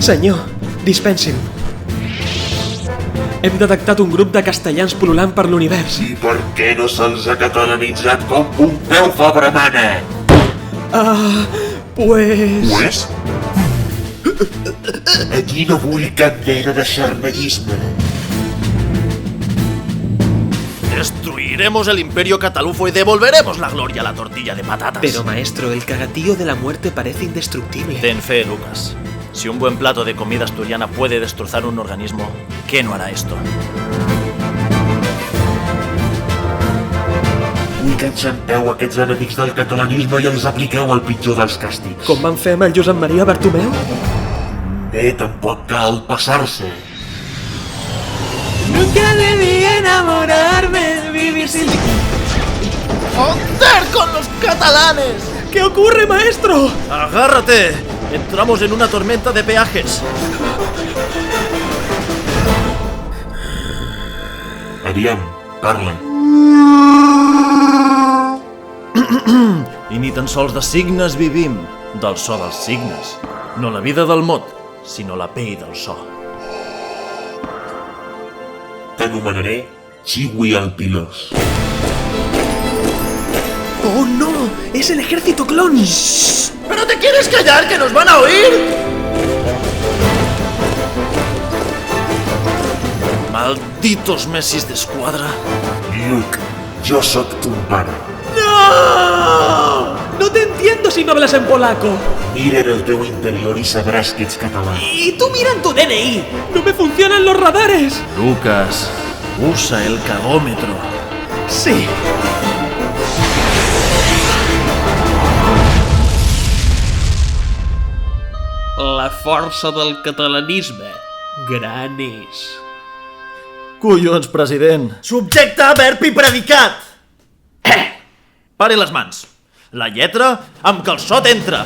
Senyor, dispensi'm. Hem detectat un grup de castellans pul·lulant per l'univers. I per què no se'ls ha catalanitzat com Pompeu Fabra mana? Pues... Aquí no vull cap mena de xarnellisme. Destruiremos el imperio catalufo y devolveremos la gloria a la tortilla de patatas. Pero maestro, el cagatío de la muerte parece indestructible. Ten fe, Lucas. Si un buen plato de comida asturiana puede destrozar un organismo, ¿qué no hará esto? Vull que enxampeu aquests enemics del catalanisme i els apliqueu el pitjor dels càstigs. Com van fer amb el Josep Maria Bartomeu? Bé, tampoc cal passar-se. Nunca debí enamorarme, vivir sin... ¡Joder con los catalanes! ¿Qué ocurre, maestro? ¡Agárrate! Entramos en una tormenta de peajes. Aviam, parla. I ni tan sols de signes vivim, del so dels signes. No la vida del mot, sinó la pell del so. T'anomenaré Chiwi el Pilós. ¡Oh, no! ¡Es el ejército clon! ¿Pero te quieres callar, que nos van a oír? Malditos Messis d'esquadra. Luke, jo sóc ton pare. ¡No! No te entiendo si no hablas en polaco. Mira en el teu interior i sabràs que ets català. Y tú mira en tu DNI. ¡No me funcionan los radares! Lucas, usa el cagómetro. Sí. La força del catalanisme. Gran és. Collons, president. Subjecte, verb i predicat! Pare les mans. La lletra amb calçot entra.